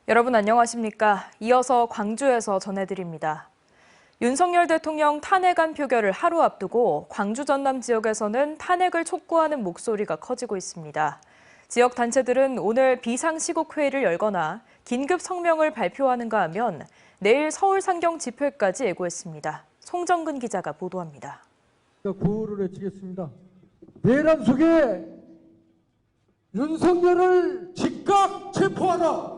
여러분 안녕하십니까? 이어서 광주에서 전해드립니다. 윤석열 대통령 탄핵안 표결을 하루 앞두고 광주 전남 지역에서는 탄핵을 촉구하는 목소리가 커지고 있습니다. 지역 단체들은 오늘 비상시국회의를 열거나 긴급 성명을 발표하는가 하면 내일 서울 상경 집회까지 예고했습니다. 송정근 기자가 보도합니다. 구호를 외치겠습니다. 내란 속에 윤석열을 즉각 체포하라!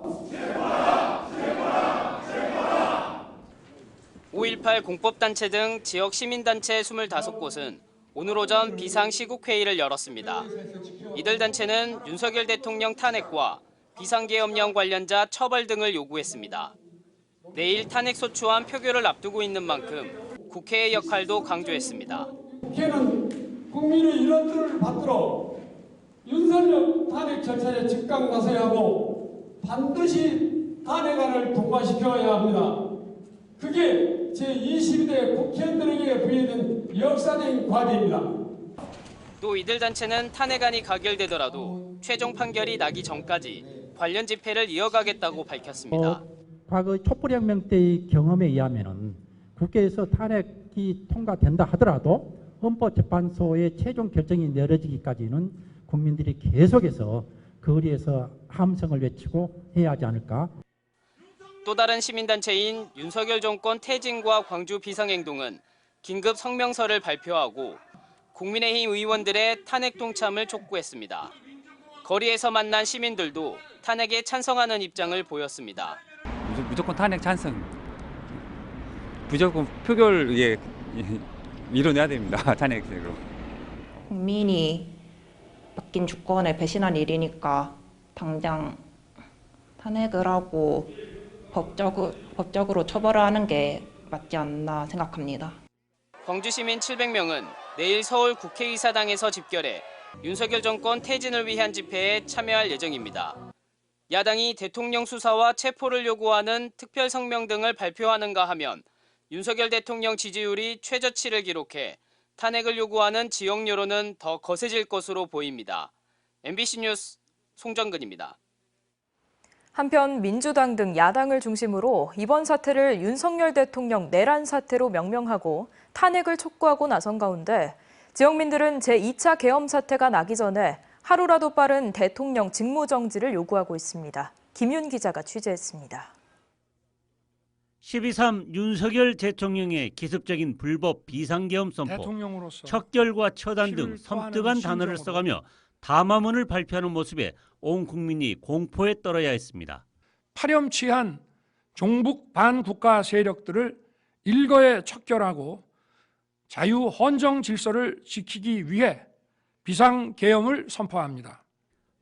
5.18 공법단체 등 지역 시민단체 25곳은 오늘 오전 비상시국회의를 열었습니다. 이들 단체는 윤석열 대통령 탄핵과 비상계엄령 관련자 처벌 등을 요구했습니다. 내일 탄핵소추안 표결을 앞두고 있는 만큼 국회의 역할도 강조했습니다. 국회는 국민의 일원들을 받들어 윤석열 탄핵 절차에 즉각 나서야 하고 반드시 탄핵안을 통과시켜야 합니다. 그게 제22대 국회의원들에게 부여된 역사적인 과제입니다. 또 이들 단체는 탄핵안이 가결되더라도 최종 판결이 나기 전까지 관련 집회를 이어가겠다고 밝혔습니다. 과거 촛불혁명 때의 경험에 의하면 국회에서 탄핵이 통과된다 하더라도 헌법재판소의 최종 결정이 내려지기까지는 국민들이 계속해서 거리에서 함성을 외치고 해야 하지 않을까. 또 다른 시민단체인 윤석열 정권 퇴진과 광주 비상행동은 긴급 성명서를 발표하고 국민의힘 의원들의 탄핵 동참을 촉구했습니다. 거리에서 만난 시민들도 탄핵에 찬성하는 입장을 보였습니다. 무조건 탄핵 찬성, 무조건 표결 밀어내야 됩니다. 탄핵으로. 국민이 맡긴 주권에 배신한 일이니까 당장 탄핵을 하고 법적으로 처벌을 하는 게 맞지 않나 생각합니다. 광주 시민 700명은 내일 서울 국회의사당에서 집결해 윤석열 정권 퇴진을 위한 집회에 참여할 예정입니다. 야당이 대통령 수사와 체포를 요구하는 특별 성명 등을 발표하는가 하면 윤석열 대통령 지지율이 최저치를 기록해 탄핵을 요구하는 지역 여론은 더 거세질 것으로 보입니다. MBC 뉴스 송정근입니다. 한편 민주당 등 야당을 중심으로 이번 사태를 윤석열 대통령 내란 사태로 명명하고 탄핵을 촉구하고 나선 가운데 지역민들은 제2차 계엄 사태가 나기 전에 하루라도 빠른 대통령 직무정지를 요구하고 있습니다. 김윤 기자가 취재했습니다. 12.3 윤석열 대통령의 기습적인 불법 비상계엄 선포, 척결과 처단 등 섬뜩한 단어를 써가며 담화문을 발표하는 모습에 온 국민이 공포에 떨어야 했습니다. 파렴치한 종북 반국가 세력들을 일거에 척결하고 자유헌정 질서를 지키기 위해 비상계엄을 선포합니다.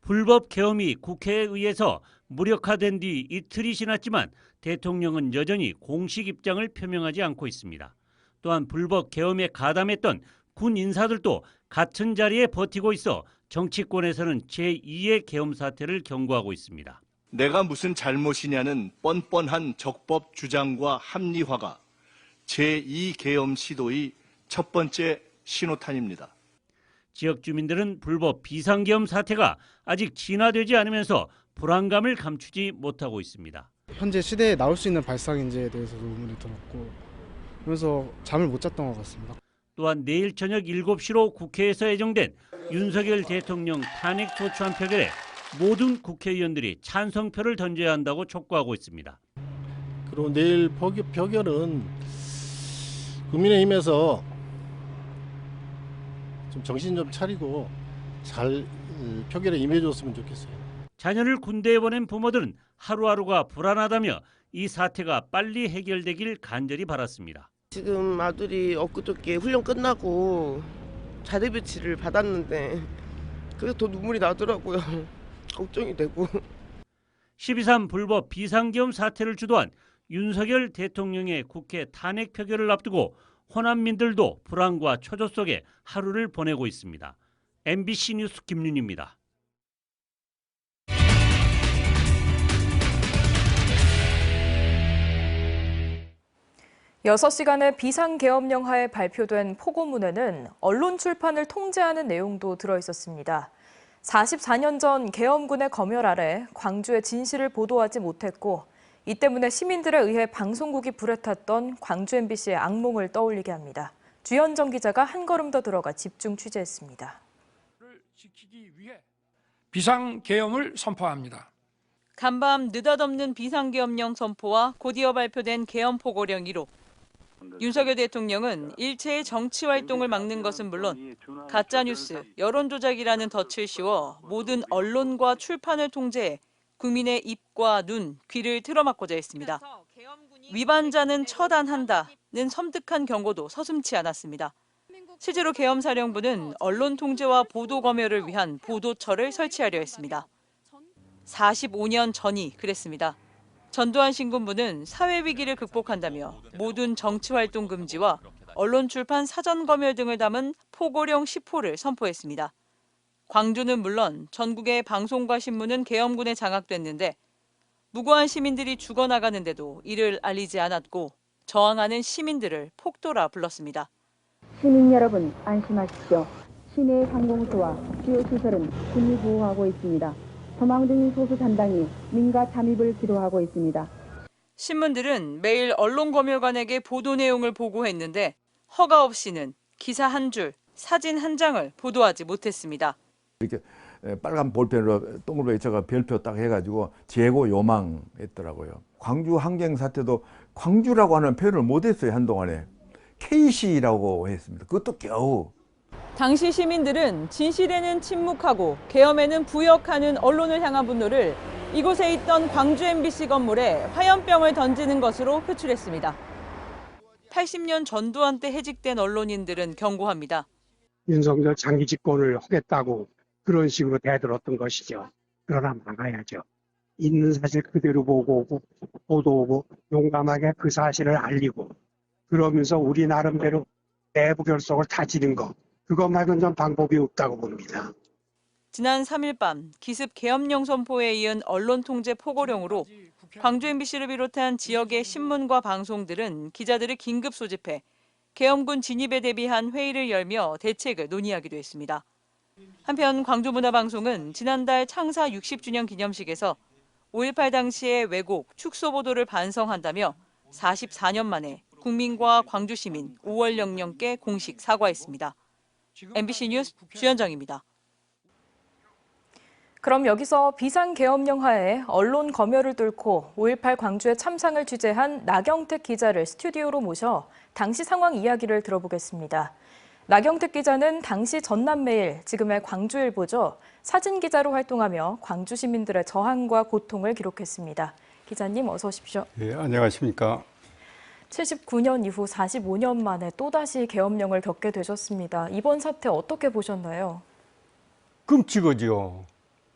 불법 계엄이 국회에 의해서 무력화된 뒤 이틀이 지났지만 대통령은 여전히 공식 입장을 표명하지 않고 있습니다. 또한 불법 계엄에 가담했던 군 인사들도 같은 자리에 버티고 있어 정치권에서는 제2의 계엄 사태를 경고하고 있습니다. 내가 무슨 잘못이냐는 뻔뻔한 적법 주장과 합리화가 제2 계엄 시도의 첫 번째 신호탄입니다. 지역 주민들은 불법 비상계엄 사태가 아직 진화되지 않으면서 불안감을 감추지 못하고 있습니다. 현재 시대에 나올 수 있는 발상인지에 대해서도 의문이 들었고 그래서 잠을 못 잤던 것 같습니다. 또한 내일 저녁 7시로 국회에서 예정된 윤석열 대통령 탄핵 소추안 표결에 모든 국회의원들이 찬성표를 던져야 한다고 촉구하고 있습니다. 그리고 내일 표결은 국민의힘에서 좀 정신 좀 차리고 잘 표결에 임해줬으면 좋겠어요. 자녀를 군대에 보낸 부모들은 하루하루가 불안하다며 이 사태가 빨리 해결되길 간절히 바랐습니다. 지금 아들이 엊그저께 훈련 끝나고 자대 배치를 받았는데 그래서 더 눈물이 나더라고요. 걱정이 되고. 12.3 불법 비상계엄 사태를 주도한 윤석열 대통령의 국회 탄핵 표결을 앞두고 호남민들도 불안과 초조 속에 하루를 보내고 있습니다. MBC 뉴스 김윤입니다. 6시간의 비상계엄령 하에 발표된 포고문에는 언론 출판을 통제하는 내용도 들어있었습니다. 44년 전 계엄군의 검열 아래 광주의 진실을 보도하지 못했고 이 때문에 시민들에 의해 방송국이 불에 탔던 광주 MBC의 악몽을 떠올리게 합니다. 주현정 기자가 한 걸음 더 들어가 집중 취재했습니다. 지키기 위해 비상계엄을 선포합니다. 간밤 느닷없는 비상계엄령 선포와 곧이어 발표된 계엄포고령 1호. 윤석열 대통령은 일체의 정치활동을 막는 것은 물론 가짜뉴스, 여론조작이라는 덫을 씌워 모든 언론과 출판을 통제해 국민의 입과 눈, 귀를 틀어막고자 했습니다. 위반자는 처단한다는 섬뜩한 경고도 서슴지 않았습니다. 실제로 계엄사령부는 언론 통제와 보도 검열을 위한 보도처를 설치하려 했습니다. 45년 전이 그랬습니다. 전두환 신군부는 사회위기를 극복한다며 모든 정치활동 금지와 언론 출판 사전 검열 등을 담은 포고령 10호를 선포했습니다. 광주는 물론 전국의 방송과 신문은 계엄군에 장악됐는데 무고한 시민들이 죽어나가는데도 이를 알리지 않았고 저항하는 시민들을 폭도라 불렀습니다. 시민 여러분 안심하십시오. 시내 상공서와 주요 시설은 군이 보호하고 있습니다. 소망 중인 소수 잔당이 민가 잠입을 기도하고 있습니다. 신문들은 매일 언론검열관에게 보도 내용을 보고했는데 허가 없이는 기사 한 줄, 사진 한 장을 보도하지 못했습니다. 이렇게 빨간 볼펜으로 동글뱅이 쳐가 별표 딱 해가지고 재고 요망했더라고요. 광주 항쟁 사태도 광주라고 하는 표현을 못했어요. 한동안에 KC라고 했습니다. 그것도 겨우. 당시 시민들은 진실에는 침묵하고 계엄에는 부역하는 언론을 향한 분노를 이곳에 있던 광주 MBC 건물에 화염병을 던지는 것으로 표출했습니다. 80년 전두환 때 해직된 언론인들은 경고합니다. 윤석열 장기 집권을 하겠다고 그런 식으로 대들었던 것이죠. 그러나 막아야죠. 있는 사실 그대로 보고 보도하고 용감하게 그 사실을 알리고 그러면서 우리 나름대로 내부 결속을 다지는 것. 그것 말고는 전 방법이 없다고 봅니다. 지난 3일 밤 기습 계엄령 선포에 이은 언론 통제 포고령으로 광주 MBC를 비롯한 지역의 신문과 방송들은 기자들을 긴급 소집해 계엄군 진입에 대비한 회의를 열며 대책을 논의하기도 했습니다. 한편 광주문화방송은 지난달 창사 60주년 기념식에서 5.18 당시의 왜곡, 축소 보도를 반성한다며 44년 만에 국민과 광주 시민 5월 영령께 공식 사과했습니다. MBC 뉴스 주현정입니다. 그럼 여기서 비상계엄령 하에 언론 검열을 뚫고 5.18 광주의 참상을 취재한 나경택 기자를 스튜디오로 모셔 당시 상황 이야기를 들어보겠습니다. 나경택 기자는 당시 전남매일, 지금의 광주일보죠. 사진기자로 활동하며 광주 시민들의 저항과 고통을 기록했습니다. 기자님 어서 오십시오. 네, 안녕하십니까. 79년 이후 45년 만에 또다시 계엄령을 겪게 되셨습니다. 이번 사태 어떻게 보셨나요? 끔찍하지요.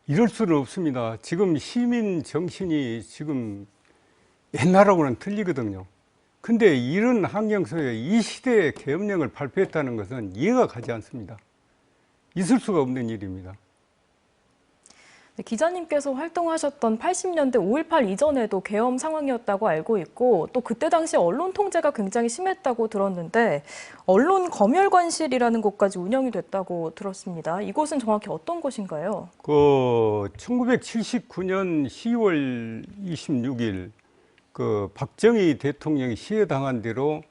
이럴 수는 없습니다. 지금 시민 정신이 지금 옛날하고는 틀리거든요. 근데 이런 환경 속에 이 시대에 계엄령을 발표했다는 것은 이해가 가지 않습니다. 있을 수가 없는 일입니다. 기자님께서 활동하셨던 80년대 5.18 이전에도 계엄 상황이었다고 알고 있고 또 그때 당시 언론 통제가 굉장히 심했다고 들었는데 언론 검열관실이라는 곳까지 운영이 됐다고 들었습니다. 이곳은 정확히 어떤 곳인가요? 1979년 10월 26일 박정희 대통령이 시해당한 대로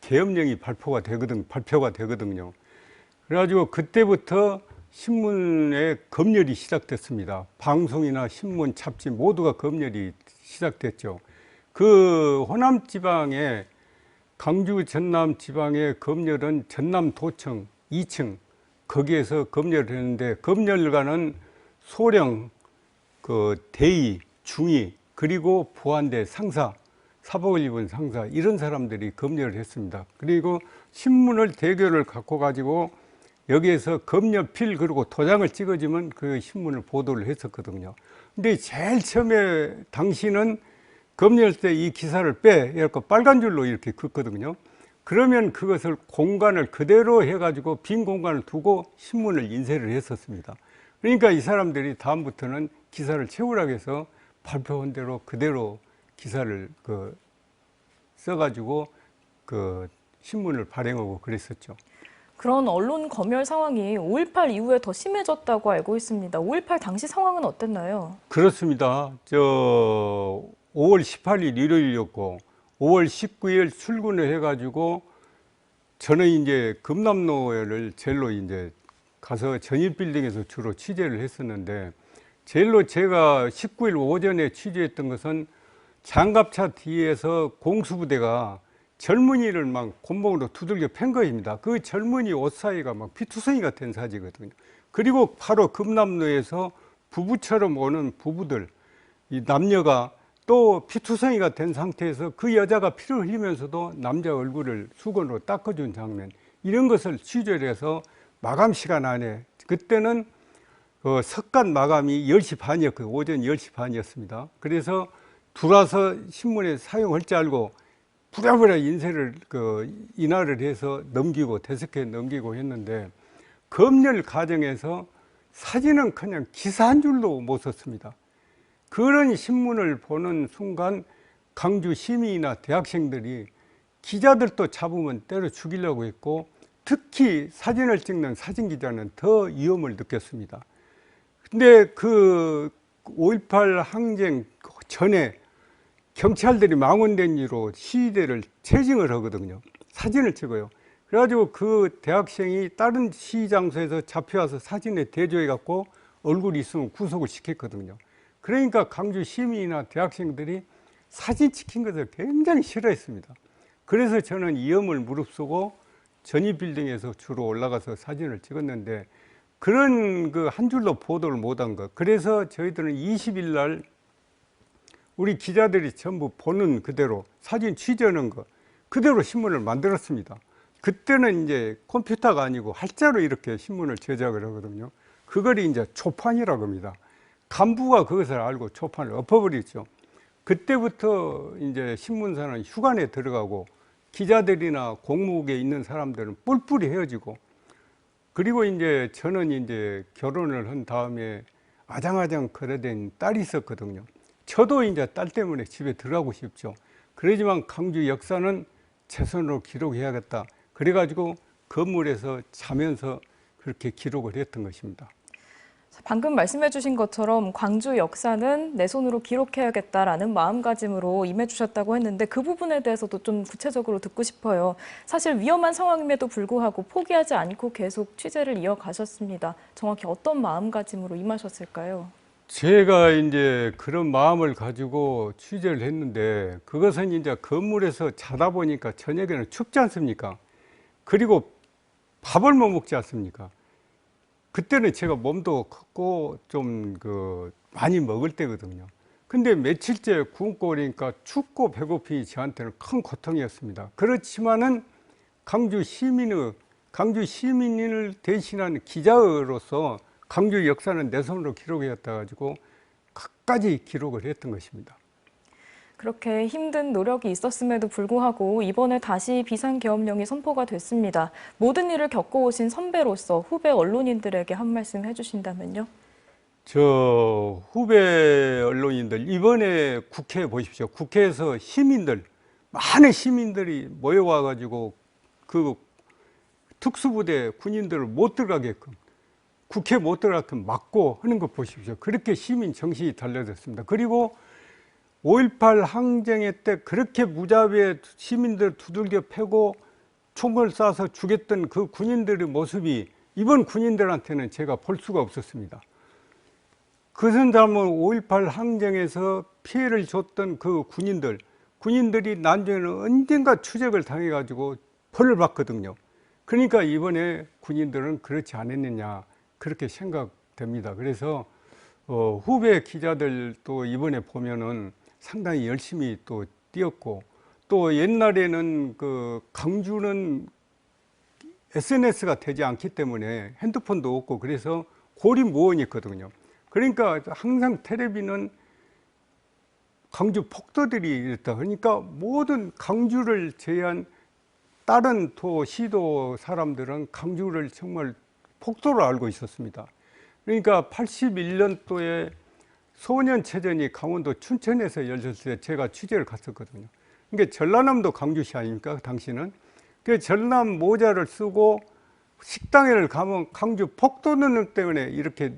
계엄령이 발표가 되거든요. 그래가지고 그때부터 신문의 검열이 시작됐습니다. 방송이나 신문, 잡지 모두가 검열이 시작됐죠. 그 호남 지방의 강주 전남 지방의 검열은 전남도청 2층 거기에서 검열을 했는데 검열관은 소령, 대위, 중위 그리고 보안대 상사, 사복을 입은 상사 이런 사람들이 검열을 했습니다. 그리고 신문을 대결을 갖고 가지고 여기에서 검열필 그리고 도장을 찍어주면 그 신문을 보도를 했었거든요. 근데 제일 처음에 당시는 검열 때 이 기사를 이렇게 빨간 줄로 이렇게 긋거든요. 그러면 그것을 공간을 그대로 해가지고 빈 공간을 두고 신문을 인쇄를 했었습니다. 그러니까 이 사람들이 다음부터는 기사를 채우라고 해서 발표한 대로 그대로 기사를 써가지고 그 신문을 발행하고 그랬었죠. 그런 언론 검열 상황이 5.18 이후에 더 심해졌다고 알고 있습니다. 5.18 당시 상황은 어땠나요? 그렇습니다. 5월 18일 일요일이었고 5월 19일 출근을 해가지고 저는 이제 금남로를 제일로 이제 가서 전일빌딩에서 주로 취재를 했었는데 제일로 제가 19일 오전에 취재했던 것은 장갑차 뒤에서 공수부대가 젊은이를 막 곤봉으로 두들겨 팬 것입니다. 그 젊은이 옷 사이가 막 피투성이가 된 사지거든요. 그리고 바로 금남로에서 부부처럼 오는 부부들, 이 남녀가 또 피투성이가 된 상태에서 그 여자가 피를 흘리면서도 남자 얼굴을 수건으로 닦아준 장면, 이런 것을 취재를 해서 마감 시간 안에, 그때는 석간 마감이 10시 반이었고요. 오전 10시 반이었습니다. 그래서 들어와서 신문에 사용할 줄 알고 부랴부랴 인화를 해서 넘기고 대석해 넘기고 했는데 검열 과정에서 사진은 그냥 기사 한 줄도 못 썼습니다. 그런 신문을 보는 순간 강주 시민이나 대학생들이 기자들도 잡으면 때려 죽이려고 했고 특히 사진을 찍는 사진 기자는 더 위험을 느꼈습니다. 근데 그 5.18 항쟁 전에 경찰들이 망원된 이로 시위대를 체증을 하거든요. 사진을 찍어요. 그래가지고 그 대학생이 다른 시위 장소에서 잡혀와서 사진에 대조해 갖고 얼굴이 있으면 구속을 시켰거든요. 그러니까 강주 시민이나 대학생들이 사진 찍힌 것을 굉장히 싫어했습니다. 그래서 저는 위험을 무릅쓰고 전이빌딩에서 주로 올라가서 사진을 찍었는데 그런 그 한 줄로 보도를 못한 것. 그래서 저희들은 20일 날 우리 기자들이 전부 보는 그대로 사진 취재하는 거 그대로 신문을 만들었습니다. 그때는 이제 컴퓨터가 아니고 할자로 이렇게 신문을 제작을 하거든요. 그걸 이제 초판이라고 합니다. 간부가 그것을 알고 초판을 엎어버렸죠. 그때부터 이제 신문사는 휴관에 들어가고 기자들이나 공무국에 있는 사람들은 뿔뿔이 헤어지고, 그리고 이제 저는 이제 결혼을 한 다음에 아장아장 거래된 딸이 있었거든요. 저도 이제 딸 때문에 집에 들어가고 싶죠. 그러지만 강주 역사는 제 손으로 기록해야겠다. 그래가지고 건물에서 자면서 그렇게 기록을 했던 것입니다. 방금 말씀해 주신 것처럼 광주 역사는 내 손으로 기록해야겠다라는 마음가짐으로 임해주셨다고 했는데 그 부분에 대해서도 좀 구체적으로 듣고 싶어요. 사실 위험한 상황임에도 불구하고 포기하지 않고 계속 취재를 이어가셨습니다. 정확히 어떤 마음가짐으로 임하셨을까요? 제가 이제 그런 마음을 가지고 취재를 했는데 그것은 이제 건물에서 자다 보니까 저녁에는 춥지 않습니까? 그리고 밥을 못 먹지 않습니까? 그때는 제가 몸도 컸고 좀 많이 먹을 때거든요. 근데 며칠째 굶고 그러니까 춥고 배고픔이 저한테는 큰 고통이었습니다. 그렇지만은 강주 시민을 대신하는 기자로서 강주 역사는 내 손으로 기록해왔다 가지고 끝까지 기록을 했던 것입니다. 그렇게 힘든 노력이 있었음에도 불구하고 이번에 다시 비상계엄령이 선포가 됐습니다. 모든 일을 겪어오신 선배로서 후배 언론인들에게 한 말씀 해주신다면요? 저 후배 언론인들 이번에 국회에 보십시오. 국회에서 많은 시민들이 모여와 가지고 그 특수부대 군인들을 못 들어가게끔, 국회 못 들어가게끔 막고 하는 거 보십시오. 그렇게 시민 정신이 달려졌습니다. 그리고 5.18 항쟁의 때 그렇게 무자비에 시민들 두들겨 패고 총을 쏴서 죽였던 그 군인들의 모습이 이번 군인들한테는 제가 볼 수가 없었습니다. 그것은 다음은 5.18 항쟁에서 피해를 줬던 그 군인들이 나중에는 언젠가 추적을 당해가지고 벌을 받거든요. 그러니까 이번에 군인들은 그렇지 않았느냐 그렇게 생각됩니다. 그래서 후배 기자들도 이번에 보면은 상당히 열심히 또 뛰었고, 또 옛날에는 그 강주는 SNS가 되지 않기 때문에 핸드폰도 없고 그래서 고립무원이었거든요. 그러니까 항상 텔레비는 강주 폭도들이 있다. 그러니까 모든 강주를 제외한 다른 시도 사람들은 강주를 정말 폭도로 알고 있었습니다. 그러니까 81년도에 소년체전이 강원도 춘천에서 열렸을 때 제가 취재를 갔었거든요. 그러니까 전라남도 광주시 아닙니까? 당시는. 그 전남 모자를 쓰고 식당에를 가면 광주 폭도는 때문에 이렇게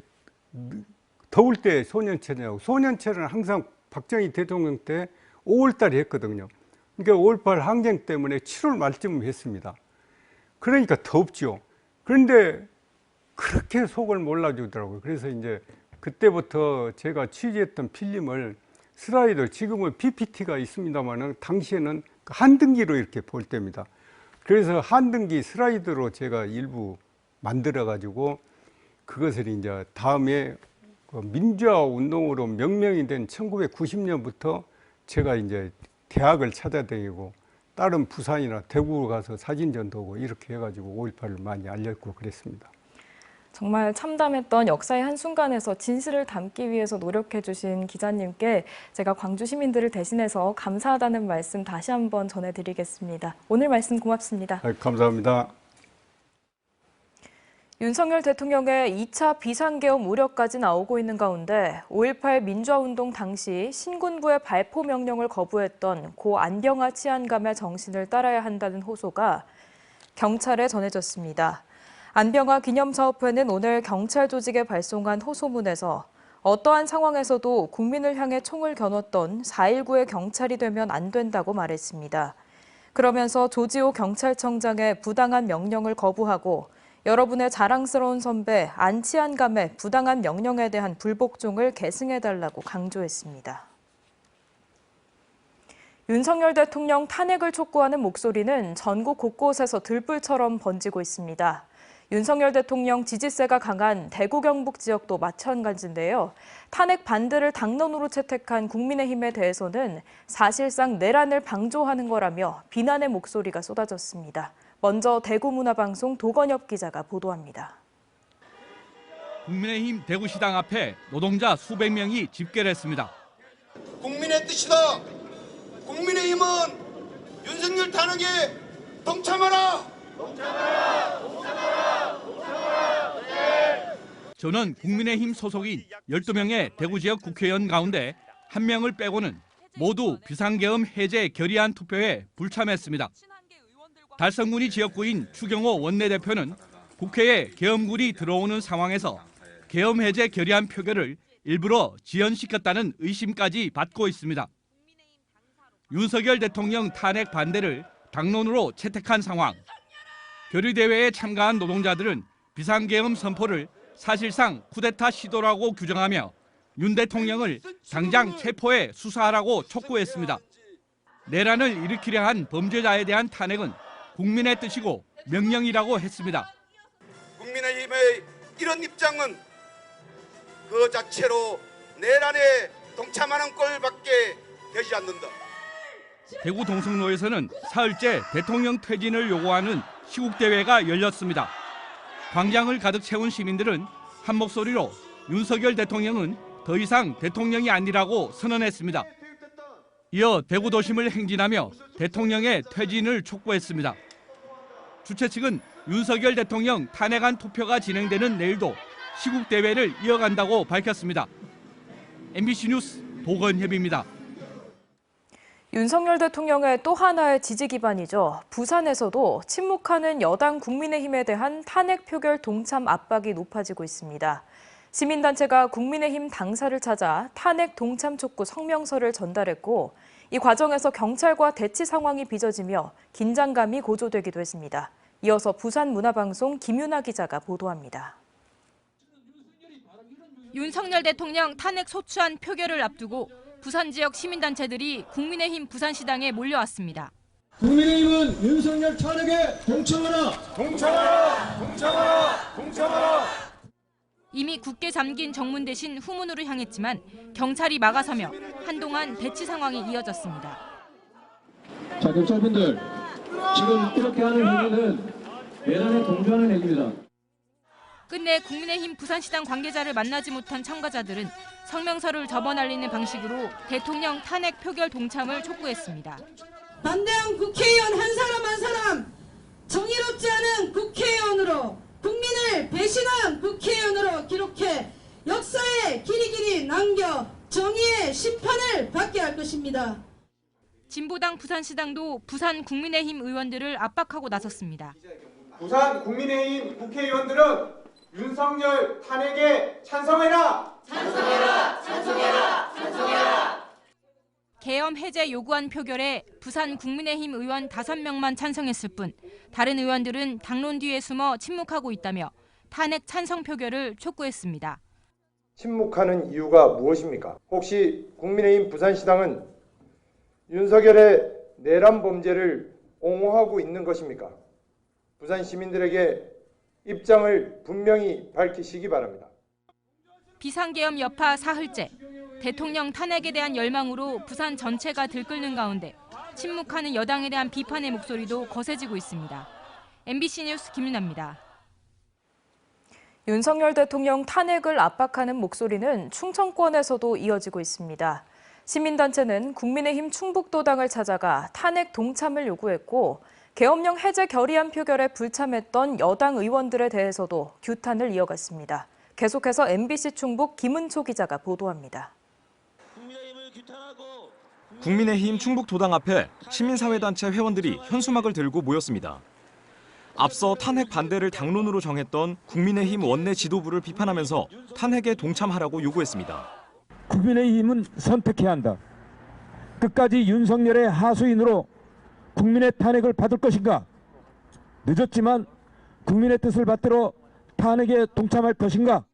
더울 때 소년체냐고. 소년체는 항상 박정희 대통령 때 5월 달에 했거든요. 그러니까 5.18 항쟁 때문에 7월 말쯤 했습니다. 그러니까 덥죠. 그런데 그렇게 속을 몰라주더라고요. 그래서 이제 그때부터 제가 취재했던 필름을 슬라이드, 지금은 PPT가 있습니다만은 당시에는 한등기로 이렇게 볼 때입니다. 그래서 한등기 슬라이드로 제가 일부 만들어 가지고 그것을 이제 다음에 민주화 운동으로 명명이 된 1990년부터 제가 이제 대학을 찾아다니고 다른 부산이나 대구로 가서 사진전도 오고 이렇게 해가지고 5.18을 많이 알렸고 그랬습니다. 정말 참담했던 역사의 한순간에서 진실을 담기 위해서 노력해 주신 기자님께 제가 광주 시민들을 대신해서 감사하다는 말씀 다시 한번 전해드리겠습니다. 오늘 말씀 고맙습니다. 감사합니다. 윤석열 대통령의 2차 비상계엄 우려까지 나오고 있는 가운데 5.18 민주화운동 당시 신군부의 발포 명령을 거부했던 고 안병화 치안감의 정신을 따라야 한다는 호소가 경찰에 전해졌습니다. 안병화 기념사업회는 오늘 경찰 조직에 발송한 호소문에서 어떠한 상황에서도 국민을 향해 총을 겨눴던 4.19의 경찰이 되면 안 된다고 말했습니다. 그러면서 조지호 경찰청장의 부당한 명령을 거부하고 여러분의 자랑스러운 선배 안치안감의 부당한 명령에 대한 불복종을 계승해달라고 강조했습니다. 윤석열 대통령 탄핵을 촉구하는 목소리는 전국 곳곳에서 들불처럼 번지고 있습니다. 윤석열 대통령 지지세가 강한 대구 경북 지역도 마찬가지인데요. 탄핵 반대를 당론으로 채택한 국민의힘에 대해서는 사실상 내란을 방조하는 거라며 비난의 목소리가 쏟아졌습니다. 먼저 대구문화방송 도건엽 기자가 보도합니다. 국민의힘 대구시당 앞에 노동자 수백 명이 집결을 했습니다. 국민의 뜻이다. 국민의힘은 윤석열 탄핵에 동참하라. 동참하라. 동참하라. 동참하라. 네. 저는 국민의힘 소속인 12명의 대구 지역 국회의원 가운데 한 명을 빼고는 모두 비상계엄 해제 결의안 투표에 불참했습니다. 달성군이 지역구인 추경호 원내대표는 국회에 계엄군이 들어오는 상황에서 계엄 해제 결의안 표결을 일부러 지연시켰다는 의심까지 받고 있습니다. 윤석열 대통령 탄핵 반대를 당론으로 채택한 상황. 결의대회에 참가한 노동자들은 비상계엄 선포를 사실상 쿠데타 시도라고 규정하며 윤 대통령을 당장 체포해 수사하라고 촉구했습니다. 내란을 일으키려 한 범죄자에 대한 탄핵은 국민의 뜻이고 명령이라고 했습니다. 국민의힘의 이런 입장은 그 자체로 내란에 동참하는 꼴밖에 되지 않는다. 대구 동성로에서는 사흘째 대통령 퇴진을 요구하는 시국대회가 열렸습니다. 광장을 가득 채운 시민들은 한 목소리로 윤석열 대통령은 더 이상 대통령이 아니라고 선언했습니다. 이어 대구 도심을 행진하며 대통령의 퇴진을 촉구했습니다. 주최 측은 윤석열 대통령 탄핵안 투표가 진행되는 내일도 시국대회를 이어간다고 밝혔습니다. MBC 뉴스 도건협입니다. 윤석열 대통령의 또 하나의 지지 기반이죠. 부산에서도 침묵하는 여당 국민의힘에 대한 탄핵 표결 동참 압박이 높아지고 있습니다. 시민단체가 국민의힘 당사를 찾아 탄핵 동참 촉구 성명서를 전달했고 이 과정에서 경찰과 대치 상황이 빚어지며 긴장감이 고조되기도 했습니다. 이어서 부산문화방송 김윤아 기자가 보도합니다. 윤석열 대통령 탄핵 소추안 표결을 앞두고 부산 지역 시민단체들이 국민의힘 부산시당에 몰려왔습니다. 국민의힘은 윤석열 탄핵에 동참하라! 동참하라! 동참하라! 동참하라! 이미 굳게 잠긴 정문 대신 후문으로 향했지만 경찰이 막아서며 한동안 대치 상황이 이어졌습니다. 자, 경찰분들, 지금 이렇게 하는 행위는 내란에 동조하는 행위입니다. 끝내 국민의힘 부산시당 관계자를 만나지 못한 참가자들은 성명서를 접어 날리는 방식으로 대통령 탄핵 표결 동참을 촉구했습니다. 반대한 국회의원 한 사람 한 사람, 정의롭지 않은 국회의원으로, 국민을 배신한 국회의원으로 기록해 역사에 길이길이 남겨 정의의 심판을 받게 할 것입니다. 진보당 부산시당도 부산 국민의힘 의원들을 압박하고 나섰습니다. 부산 국민의힘 국회의원들은 윤석열 탄핵에 찬성해라! 찬성해라! 찬성해라! 찬성해라! 계엄 해제 요구안 표결에 부산 국민의힘 의원 5명만 찬성했을 뿐 다른 의원들은 당론 뒤에 숨어 침묵하고 있다며 탄핵 찬성 표결을 촉구했습니다. 침묵하는 이유가 무엇입니까? 혹시 국민의힘 부산시당은 윤석열의 내란 범죄를 옹호하고 있는 것입니까? 부산 시민들에게 입장을 분명히 밝히시기 바랍니다. 비상계엄 여파 사흘째, 대통령 탄핵에 대한 열망으로 부산 전체가 들끓는 가운데 침묵하는 여당에 대한 비판의 목소리도 거세지고 있습니다. MBC 뉴스 김윤아입니다. 윤석열 대통령 탄핵을 압박하는 목소리는 충청권에서도 이어지고 있습니다. 시민단체는 국민의힘 충북도당을 찾아가 탄핵 동참을 요구했고 계엄령 해제 결의안 표결에 불참했던 여당 의원들에 대해서도 규탄을 이어갔습니다. 계속해서 MBC 충북 김은초 기자가 보도합니다. 국민의힘 충북도당 앞에 시민사회단체 회원들이 현수막을 들고 모였습니다. 앞서 탄핵 반대를 당론으로 정했던 국민의힘 원내 지도부를 비판하면서 탄핵에 동참하라고 요구했습니다. 국민의힘은 선택해야 한다. 끝까지 윤석열의 하수인으로 국민의 탄핵을 받을 것인가? 늦었지만 국민의 뜻을 받들어 탄핵에 동참할 것인가?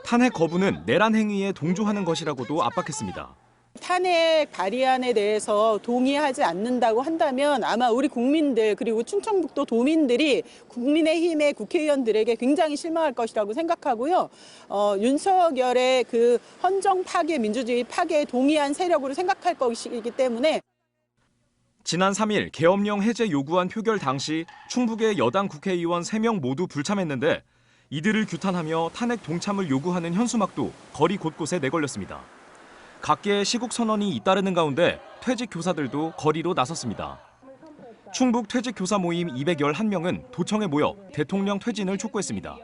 탄핵 거부는 내란 행위에 동조하는 것이라고도 압박했습니다. 탄핵 발의안에 대해서 동의하지 않는다고 한다면 아마 우리 국민들 그리고 충청북도 도민들이 국민의힘의 국회의원들에게 굉장히 실망할 것이라고 생각하고요. 윤석열의 그 헌정 파괴, 민주주의 파괴에 동의한 세력으로 생각할 것이기 때문에 지난 3일 계엄령 해제 요구안 표결 당시 충북의 여당 국회의원 3명 모두 불참했는데 이들을 규탄하며 탄핵 동참을 요구하는 현수막도 거리 곳곳에 내걸렸습니다. 각계의 시국 선언이 잇따르는 가운데 퇴직 교사들도 거리로 나섰습니다. 충북 퇴직 교사 모임 211명은 도청에 모여 대통령 퇴진을 촉구했습니다.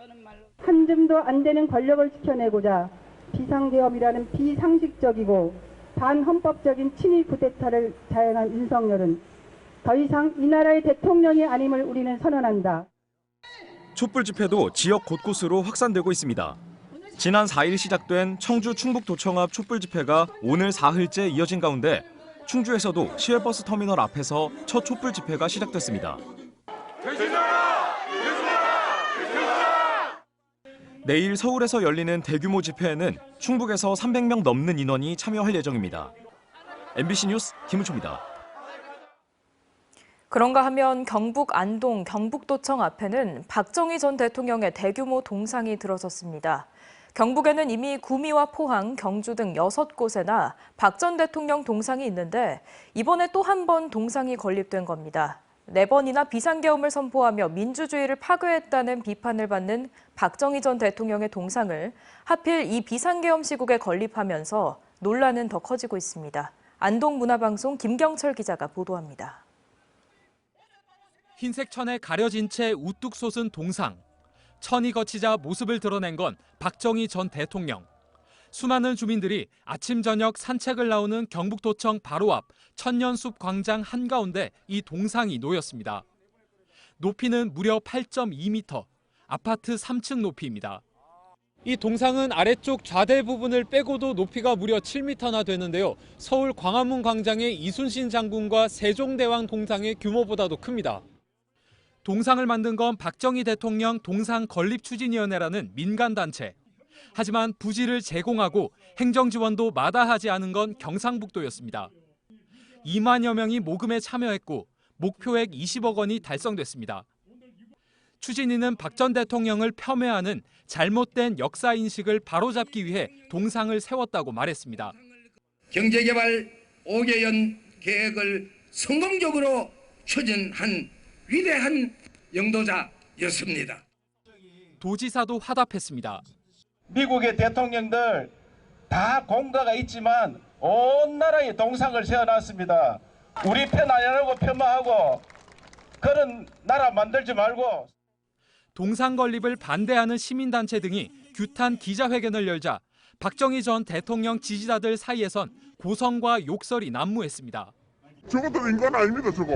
한 줌도 안 되는 권력을 지켜내고자 비상계엄이라는 비상식적이고 반헌법적인 친위 쿠데타를 자행한 윤석열은 더 이상 이 나라의 대통령이 아님을 우리는 선언한다. 촛불 집회도 지역 곳곳으로 확산되고 있습니다. 지난 4일 시작된 청주 충북도청 앞 촛불 집회가 오늘 사흘째 이어진 가운데 충주에서도 시외버스 터미널 앞에서 첫 촛불 집회가 시작됐습니다. 내일 서울에서 열리는 대규모 집회에는 충북에서 300명 넘는 인원이 참여할 예정입니다. MBC 뉴스 김은초입니다. 그런가 하면 경북 안동 경북도청 앞에는 박정희 전 대통령의 대규모 동상이 들어섰습니다. 경북에는 이미 구미와 포항, 경주 등 6곳에나 박 전 대통령 동상이 있는데 이번에 또 한 번 동상이 건립된 겁니다. 4번이나 비상계엄을 선포하며 민주주의를 파괴했다는 비판을 받는 박정희 전 대통령의 동상을 하필 이 비상계엄 시국에 건립하면서 논란은 더 커지고 있습니다. 안동문화방송 김경철 기자가 보도합니다. 흰색 천에 가려진 채 우뚝 솟은 동상. 천이 거치자 모습을 드러낸 건 박정희 전 대통령. 수많은 주민들이 아침 저녁 산책을 나오는 경북도청 바로 앞 천년숲 광장 한가운데 이 동상이 놓였습니다. 높이는 무려 8.2m, 아파트 3층 높이입니다. 이 동상은 아래쪽 좌대 부분을 빼고도 높이가 무려 7m나 되는데요. 서울 광화문 광장의 이순신 장군과 세종대왕 동상의 규모보다도 큽니다. 동상을 만든 건 박정희 대통령 동상 건립추진위원회라는 민간단체. 하지만 부지를 제공하고 행정지원도 마다하지 않은 건 경상북도였습니다. 2만여 명이 모금에 참여했고 목표액 20억 원이 달성됐습니다. 추진위는 박 전 대통령을 폄훼하는 잘못된 역사인식을 바로잡기 위해 동상을 세웠다고 말했습니다. 경제개발 5개년 계획을 성공적으로 추진한 위대한 영도자였습니다. 도지사도 화답했습니다. 미국의 대통령들 다 공가가 있지만 온 나라에 동상을 세워놨습니다. 우리 편 아니라고 폄하하고 그런 나라 만들지 말고. 동상 건립을 반대하는 시민단체 등이 규탄 기자회견을 열자 박정희 전 대통령 지지자들 사이에선 고성과 욕설이 난무했습니다. 저것도 인간 아닙니다, 저거.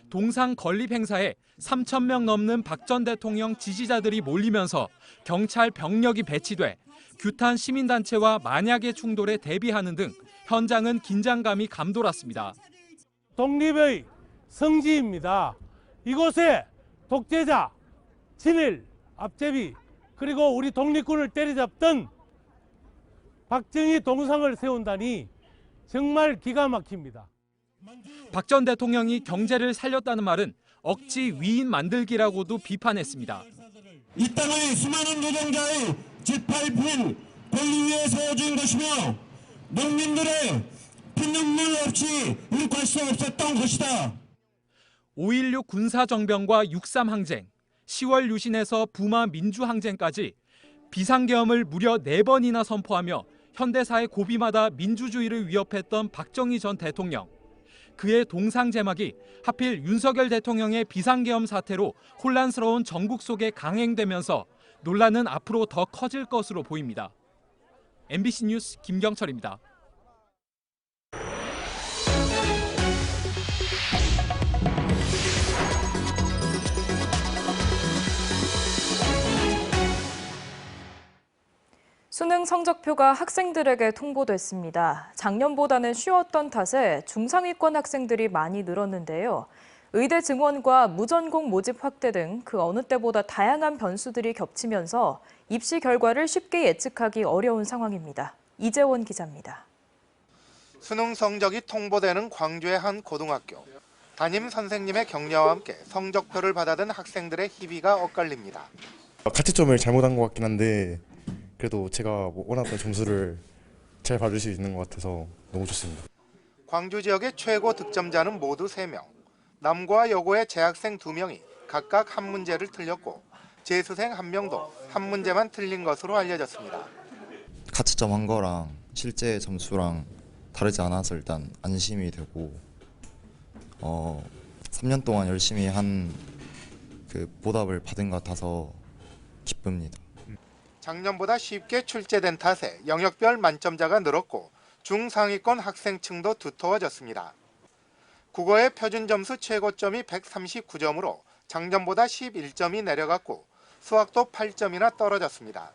동상 건립 행사에 3,000명 넘는 박 전 대통령 지지자들이 몰리면서 경찰 병력이 배치돼 규탄 시민단체와 만약의 충돌에 대비하는 등 현장은 긴장감이 감돌았습니다. 독립의 성지입니다. 이곳에 독재자, 친일, 앞제비, 그리고 우리 독립군을 때려잡던 박정희 동상을 세운다니 정말 기가 막힙니다. 박 전 대통령이 경제를 살렸다는 말은 억지 위인 만들기라고도 비판했습니다. 이 땅의 수많은 노동자의 짓밟힌 권리 위에 세워진 것이며 농민들의 피눈물 없이 일할 수 없었던 것이다. 5.16 군사정병과 6.3 항쟁, 10월 유신에서 부마 민주항쟁까지 비상계엄을 무려 4번이나 선포하며 현대사의 고비마다 민주주의를 위협했던 박정희 전 대통령. 그의 동상 제막이 하필 윤석열 대통령의 비상계엄 사태로 혼란스러운 전국 속에 강행되면서 논란은 앞으로 더 커질 것으로 보입니다. MBC 뉴스 김경철입니다. 수능 성적표가 학생들에게 통보됐습니다. 작년보다는 쉬웠던 탓에 중상위권 학생들이 많이 늘었는데요. 의대 증원과 무전공 모집 확대 등 그 어느 때보다 다양한 변수들이 겹치면서 입시 결과를 쉽게 예측하기 어려운 상황입니다. 이재원 기자입니다. 수능 성적이 통보되는 광주의 한 고등학교. 담임 선생님의 격려와 함께 성적표를 받아든 학생들의 희비가 엇갈립니다. 가채점을 잘못한 것 같긴 한데 그래도 제가 원했던 점수를 잘 받을 수 있는 것 같아서 너무 좋습니다. 광주 지역의 최고 득점자는 모두 3명. 남고와 여고의 재학생 2명이 각각 한 문제를 틀렸고 재수생 1명도 한 문제만 틀린 것으로 알려졌습니다. 가채점 한 거랑 실제 점수랑 다르지 않아서 일단 안심이 되고 3년 동안 열심히 한 그 보답을 받은 것 같아서 기쁩니다. 작년보다 쉽게 출제된 탓에 영역별 만점자가 늘었고 중상위권 학생층도 두터워졌습니다. 국어의 표준 점수 최고점이 139점으로 작년보다 11점이 내려갔고 수학도 8점이나 떨어졌습니다.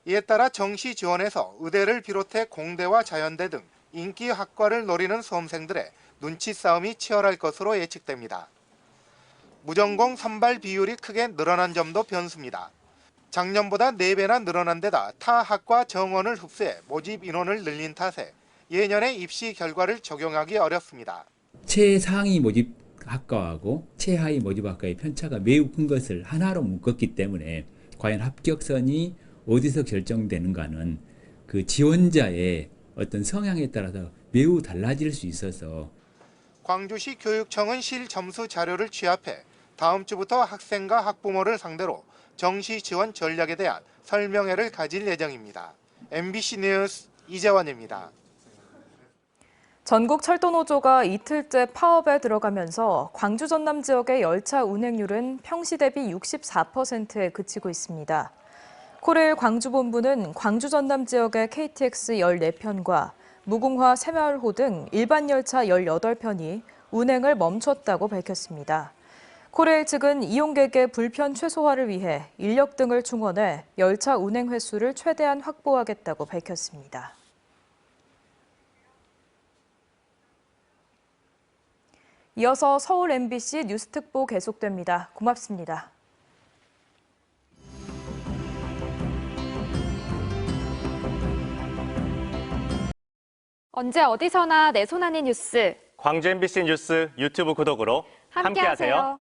이에 따라 정시 지원에서 의대를 비롯해 공대와 자연대 등 인기 학과를 노리는 수험생들의 눈치 싸움이 치열할 것으로 예측됩니다. 무전공 선발 비율이 크게 늘어난 점도 변수입니다. 작년보다 4배나 늘어난 데다 타 학과 정원을 흡수해 모집 인원을 늘린 탓에 예년의 입시 결과를 적용하기 어렵습니다. 최상위 모집 학과하고 최하위 모집 학과의 편차가 매우 큰 것을 하나로 묶었기 때문에 과연 합격선이 어디서 결정되는가는 그 지원자의 어떤 성향에 따라서 매우 달라질 수 있어서 광주시 교육청은 실점수 자료를 취합해 다음 주부터 학생과 학부모를 상대로 정시 지원 전략에 대한 설명회를 가질 예정입니다. MBC 뉴스 이재원입니다. 전국 철도노조가 이틀째 파업에 들어가면서 광주 전남 지역의 열차 운행률은 평시 대비 64%에 그치고 있습니다. 코레일 광주본부는 광주 전남 지역의 KTX 14편과 무궁화 새마을호 등 일반 열차 18편이 운행을 멈췄다고 밝혔습니다. 코레일 측은 이용객의 불편 최소화를 위해 인력 등을 충원해 열차 운행 횟수를 최대한 확보하겠다고 밝혔습니다. 이어서 서울 MBC 뉴스특보 계속됩니다. 고맙습니다. 언제 어디서나 내 손 안의 뉴스. 광주 MBC 뉴스 유튜브 구독으로 함께하세요.